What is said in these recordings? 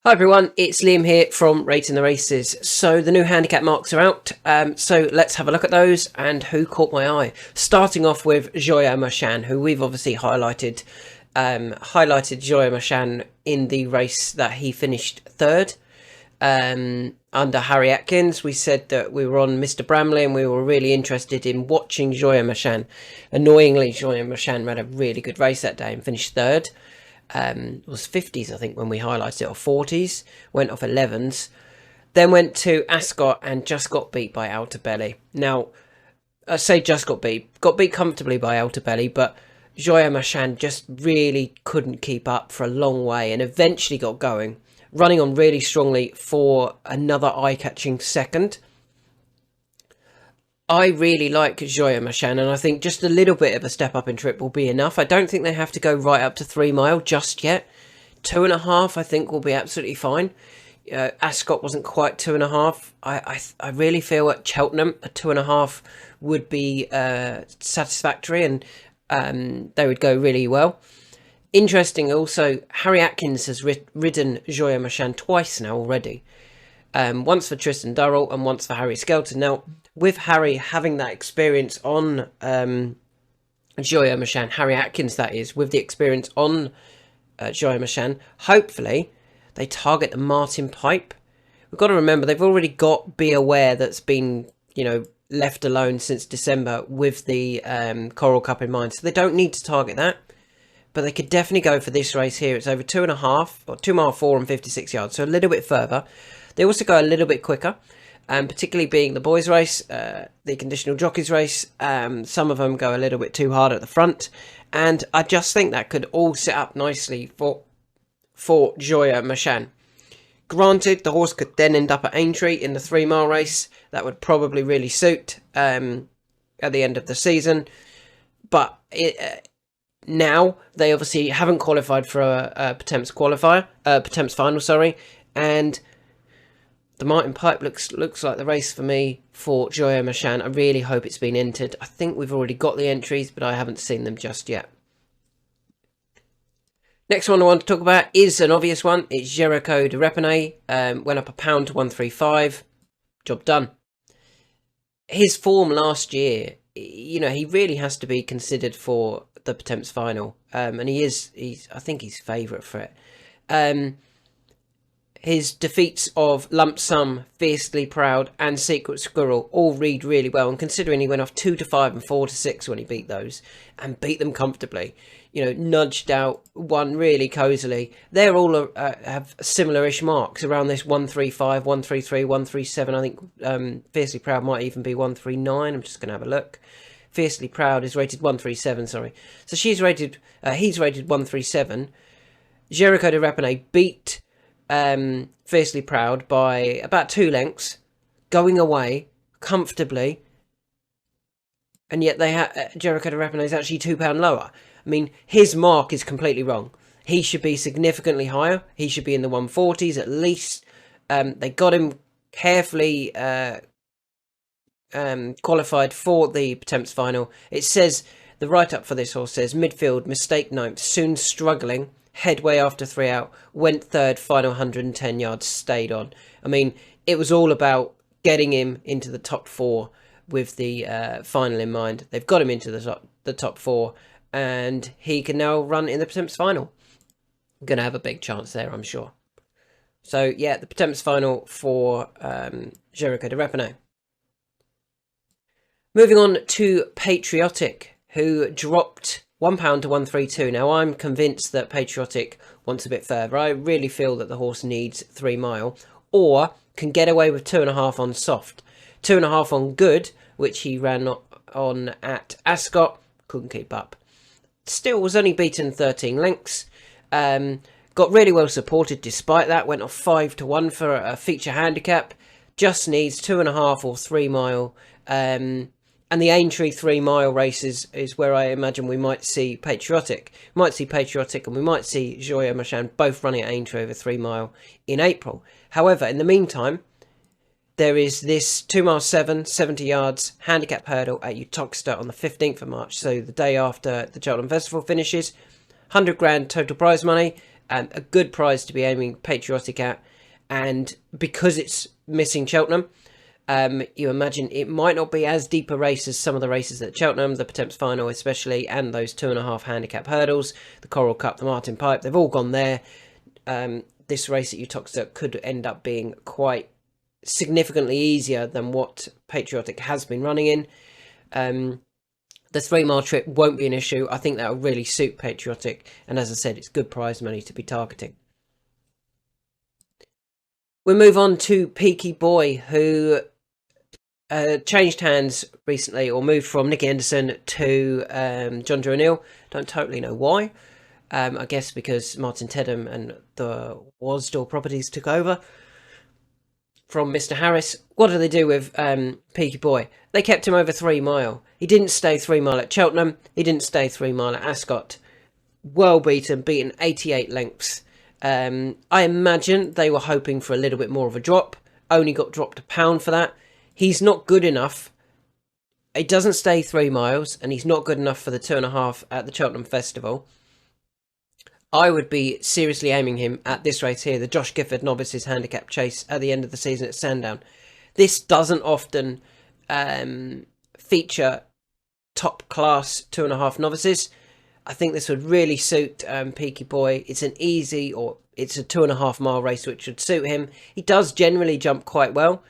Hi everyone, it's Liam here from Rating the Races. So the new handicap marks are out, so let's have a look at those and who caught my eye. Starting off with Joyeux Machin, who we've obviously highlighted Joyeux Machin in the race that he finished third under Harry Atkins. We said that we were on Mr. Bramley and we were really interested in watching Joyeux Machin. Annoyingly, Joyeux Machin ran a really good race that day and finished third. It was 50s, I think, when we highlighted it, or 40s, went off 11s, then went to Ascot and just got beat by Outer Belly. Now, I say just got beat comfortably by Outer Belly, but Joyeux Machin just really couldn't keep up for a long way and eventually got going, running on really strongly for another eye-catching second. I really like Joyeux Machin, and I think just a little bit of a step up in trip will be enough. I don't think they have to go right up to 3 mile just yet. 2.5, I think, will be absolutely fine. Ascot wasn't quite 2.5. I really feel at Cheltenham a 2.5 would be satisfactory, and they would go really well. Interesting also, Harry Atkins has ridden Joyeux Machin twice now already. Once for Tristan Durrell and once for Harry Skelton. Now, with Harry having that experience on Joyeux Machin, Harry Atkins that is, with the experience on Joyeux Machin, hopefully they target the Martin Pipe. We've got to remember they've already got Be Aware that's been, left alone since December with the Coral Cup in mind. So they don't need to target that. But they could definitely go for this race here. It's over 2.5 or 2 mile 4 and 56 yards. So a little bit further. They also go a little bit quicker, particularly being the boys' race, the conditional jockeys race. Some of them go a little bit too hard at the front, and I just think that could all set up nicely for Joyeux Machin. Granted, the horse could then end up at Aintree in the 3 mile race. That would probably really suit at the end of the season, but now they obviously haven't qualified for a Pertemps final, and the Martin Pipe looks like the race for me for Joyeux Machin. I really hope it's been entered. I think we've already got the entries, but I haven't seen them just yet. Next one I want to talk about is an obvious one. It's Jeriko Du Reponet. Went up £1 to 135. Job done. His form last year, he really has to be considered for the Pertemps final. And I think he's favourite for it. His defeats of Lump Sum, Fiercely Proud and Secret Squirrel all read really well, and considering he went off 2 to 5 and 4 to 6 when he beat those and beat them comfortably, nudged out one really cosily. They're all have similar-ish marks around this 135, 133, 137. I think Fiercely Proud might even be 139. I'm just going to have a look. Fiercely Proud is rated 137, sorry. So he's rated 137. Jeriko Du Reponet beat Fiercely Proud by about 2 lengths, going away comfortably, and yet Jeriko Du Reponet is actually £2 lower. I mean, his mark is completely wrong. He should be significantly higher. He should be in the 140s at least. They got him carefully qualified for the Pertemps final. It says, the write-up for this horse says, midfield, mistake 9th, soon struggling, headway after 3 out, went third, final 110 yards, stayed on. I mean, it was all about getting him into the top 4 with the final in mind. They've got him into the top 4, and he can now run in the Pertemps final. Going to have a big chance there, I'm sure. So, yeah, the Pertemps final for Jeriko Du Reponet. Moving on to Patriotic, who dropped £1 to 132. Now, I'm convinced that Patriotic wants a bit further. I really feel that the horse needs 3 mile, or can get away with 2.5 on soft. 2.5 on good, which he ran on at Ascot, couldn't keep up. Still was only beaten 13 lengths. Got really well supported despite that. Went off 5 to 1 for a feature handicap. Just needs 2.5 or 3 mile. And the Aintree 3 mile races is where I imagine we might see Patriotic. We might see Patriotic and we might see Joyeux Machin both running at Aintree over 3 mile in April. However, in the meantime, there is this 2 mile 7, 70 yards handicap hurdle at Uttoxeter on the 15th of March. So the day after the Cheltenham Festival finishes. 100 grand total prize money. A good prize to be aiming Patriotic at, and because it's missing Cheltenham, you imagine it might not be as deep a race as some of the races at Cheltenham, the Pertemps Final especially, and those 2.5 handicap hurdles, the Coral Cup, the Martin Pipe, they've all gone there. This race at Uttoxeter could end up being quite significantly easier than what Patriotic has been running in. The 3 mile trip won't be an issue. I think that will really suit Patriotic, and as I said, it's good prize money to be targeting. We move on to Peaky Boy, who changed hands recently, or moved from Nicky Henderson to John Drew O'Neill. Don't totally know why. I guess because Martin Teddem and the Wasdale properties took over from Mr. Harris. What do they do with Peaky Boy? They kept him over 3 mile. He didn't stay 3 mile at Cheltenham. He didn't stay 3 mile at Ascot. Well beaten 88 lengths. I imagine they were hoping for a little bit more of a drop. Only got dropped £1 for that. He's not good enough. He doesn't stay 3 miles, and he's not good enough for the 2.5 at the Cheltenham Festival. I would be seriously aiming him at this race here, the Josh Gifford Novices Handicap Chase at the end of the season at Sandown. This doesn't often feature top class 2.5 novices. I think this would really suit Peaky Boy. It's an easy, or it's a 2.5 mile race which would suit him. He does generally jump quite well.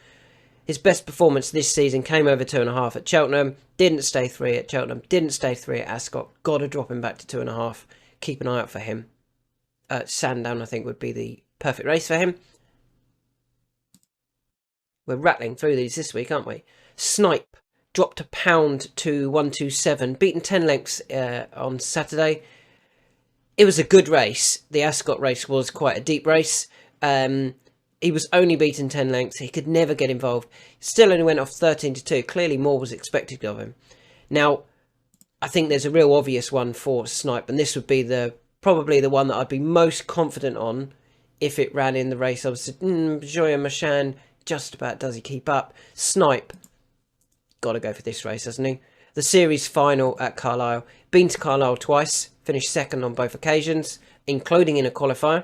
His best performance this season came over 2.5 at Cheltenham. Didn't stay 3 at Cheltenham. Didn't stay 3 at Ascot. Got to drop him back to 2.5. Keep an eye out for him. Sandown, I think, would be the perfect race for him. We're rattling through these this week, aren't we? Snipe dropped £1 to 127. Beaten 10 lengths on Saturday. It was a good race. The Ascot race was quite a deep race. He was only beaten 10 lengths. He could never get involved. Still only went off 13 to 2. Clearly more was expected of him. Now, I think there's a real obvious one for Snipe, and this would be probably the one that I'd be most confident on if it ran in the race. I was Joyeux Machin, just about does he keep up. Snipe, got to go for this race, hasn't he? The series final at Carlisle. Been to Carlisle twice, finished second on both occasions, including in a qualifier,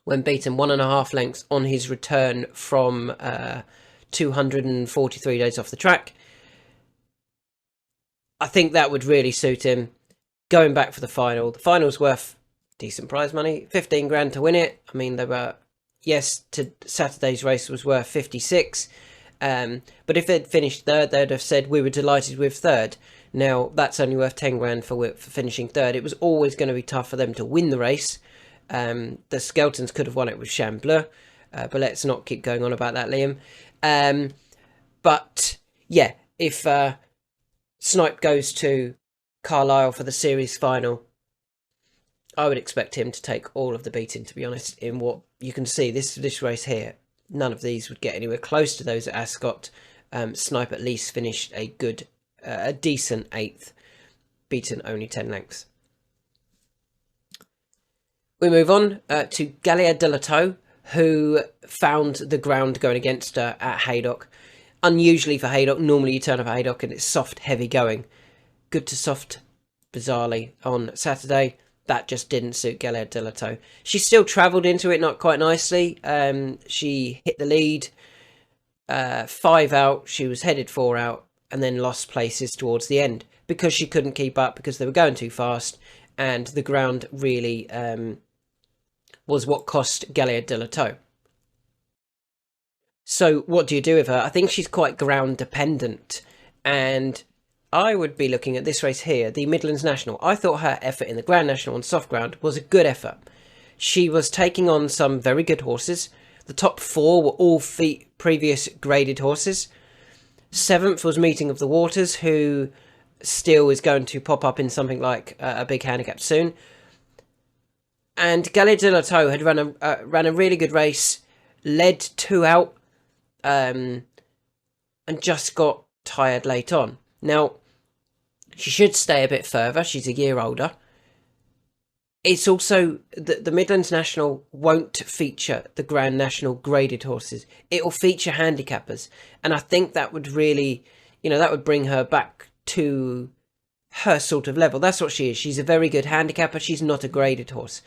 when beaten 1.5 lengths on his return from 243 days off the track. I think that would really suit him. Going back for the final. The final's worth decent prize money. 15 grand to win it. I mean, they were, yes, to Saturday's race was worth 56. But if they'd finished third, they'd have said we were delighted with third. Now, that's only worth 10 grand for finishing third. It was always going to be tough for them to win the race. The Skeltons could have won it with Chambleu. But let's not keep going on about that, Liam. But, yeah, if Snipe goes to Carlisle for the series final, I would expect him to take all of the beating, to be honest. In what you can see, this race here, none of these would get anywhere close to those at Ascot. Snipe at least finished a decent 8th, beaten only 10 lengths. We move on to Galia Des Liteaux, who found the ground going against her at Haydock. Unusually for Haydock, normally you turn up at Haydock and it's soft, heavy going. Good to soft, bizarrely, on Saturday. That just didn't suit Galia Des Liteaux. She still travelled into it not quite nicely. She hit the lead, 5 out. She was headed 4 out, and then lost places towards the end because she couldn't keep up, because they were going too fast, and the ground really was what cost Galia Des Liteaux. So what do you do with her? I think she's quite ground dependent, and I would be looking at this race here, the Midlands National. I thought her effort in the Grand National on soft ground was a good effort. She was taking on some very good horses. The top 4 were all previous graded horses. 7th was Meeting of the Waters, who still is going to pop up in something like a big handicap soon. And Galia Des Liteaux had ran a really good race, led 2 out, and just got tired late on. Now, she should stay a bit further. She's a year older. It's also the Midlands National won't feature the Grand National graded horses. It will feature handicappers. And I think that would really, that would bring her back to her sort of level. That's what she is. She's a very good handicapper. She's not a graded horse.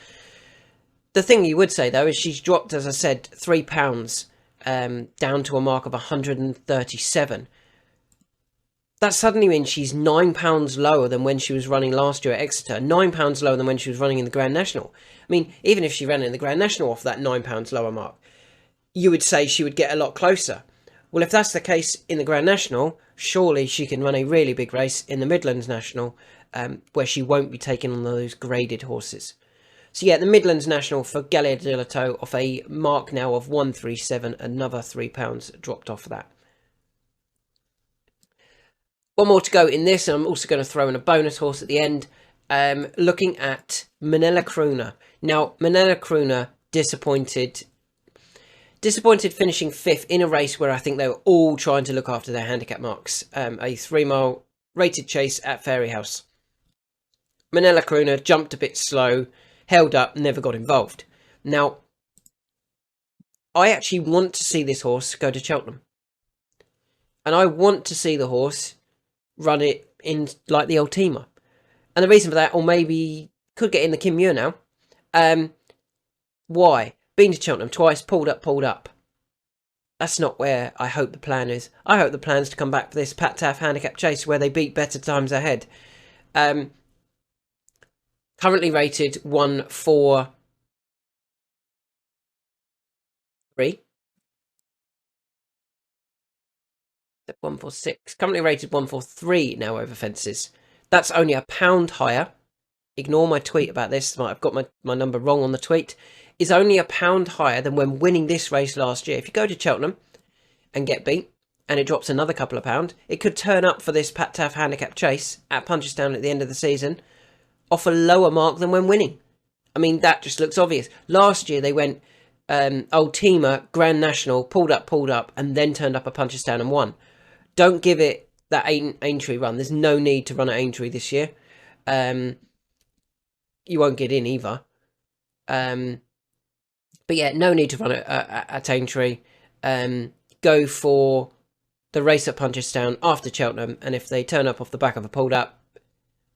The thing you would say, though, is she's dropped, as I said, £3 down to a mark of 137. That suddenly means she's £9 lower than when she was running last year at Exeter, £9 lower than when she was running in the Grand National. I mean, even if she ran in the Grand National off that £9 lower mark, you would say she would get a lot closer. Well, if that's the case in the Grand National, surely she can run a really big race in the Midlands National, where she won't be taking on those graded horses. So yeah, the Midlands National for Galia Des Liteaux off a mark now of 137, another £3 dropped off of that. One more to go in this, and I'm also going to throw in a bonus horse at the end. Looking at Minella Crooner. Now, Minella Crooner disappointed finishing 5th in a race where I think they were all trying to look after their handicap marks. A 3-mile rated chase at Fairyhouse. Minella Crooner jumped a bit slow, held up, never got involved. Now, I actually want to see this horse go to Cheltenham. And I want to see the horse run it in like the old teamer. And the reason for that, or maybe could get in the Kim Muir now. Why? Been to Cheltenham twice, pulled up. That's not where I hope the plan is. I hope the plan is to come back for this Pat Taff handicap chase where they beat better times ahead. Currently rated 143. 146. Currently rated 143 now over fences. That's only £1 higher. Ignore my tweet about this. I've got my number wrong on the tweet. Is only £1 higher than when winning this race last year. If you go to Cheltenham and get beat, and it drops another couple of pound, it could turn up for this Pat Taff handicap chase at Punchestown at the end of the season off a lower mark than when winning. I mean, that just looks obvious. Last year they went old teamer, Grand National, pulled up, and then turned up at Punchestown and won. Don't give it that Aintree run. There's no need to run at Aintree this year. You won't get in either. But yeah, no need to run it at Aintree. Go for the race at Punchestown after Cheltenham, and if they turn up off the back of a pulled up,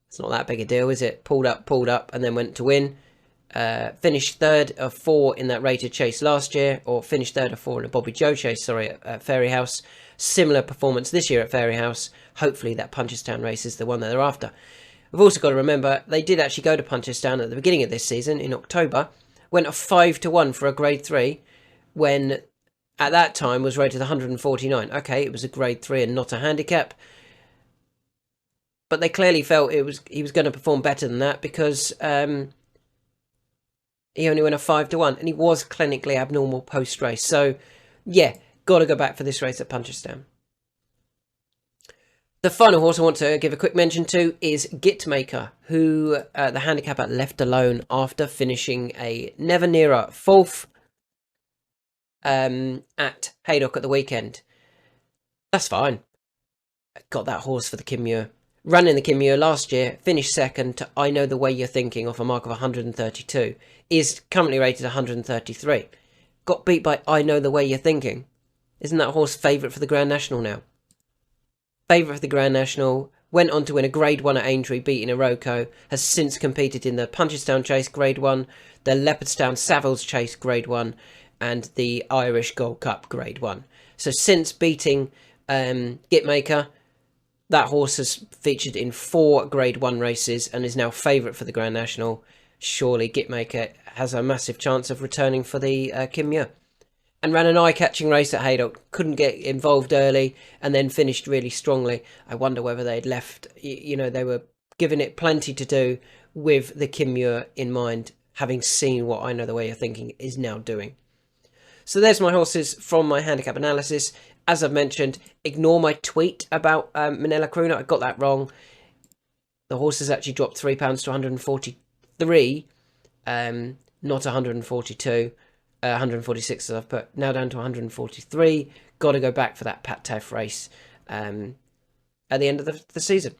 it's not that big a deal, is it? Pulled up, and then went to win. Finished 3rd of 4 in that rated chase last year, or finished 3rd of 4 in a Bobby Joe chase, at Fairyhouse. Similar performance this year at Fairyhouse. Hopefully that Punchestown race is the one that they're after. We've also got to remember, they did actually go to Punchestown at the beginning of this season, in October, went a 5-1 for a grade 3, when at that time was rated 149. Okay, it was a grade 3 and not a handicap, but they clearly felt he was going to perform better than that, because he only went a 5-1, and he was clinically abnormal post-race. So, yeah, got to go back for this race at Punchestown. The final horse I want to give a quick mention to is Git Maker, who the handicapper left alone after finishing a never nearer 4th at Haydock at the weekend. That's fine. Got that horse for the Kim Muir. Ran in the Kim Muir last year, finished 2nd to I Know the Way You're Thinking off a mark of 132. Is currently rated 133. Got beat by I Know the Way You're Thinking. Isn't that horse favourite for the Grand National now? Favourite for the Grand National. Went on to win a Grade 1 at Aintree, beating Iroko. Has since competed in the Punchestown Chase Grade 1, the Leopardstown Savills Chase Grade 1, and the Irish Gold Cup Grade 1. So since beating Git Maker, that horse has featured in 4 Grade 1 races and is now favourite for the Grand National. Surely Git Maker has a massive chance of returning for the Kim Muir. And ran an eye-catching race at Haydock. Couldn't get involved early and then finished really strongly. I wonder whether they'd left, they were giving it plenty to do with the Kim Muir in mind, having seen what I Know the Way You're Thinking is now doing. So there's my horses from my handicap analysis. As I've mentioned, ignore my tweet about Minella Crooner. I got that wrong. The horse has actually dropped £3 to 143, not 142. 146 as I've put, now down to 143. Got to go back for that Pat Taff race at the end of the season.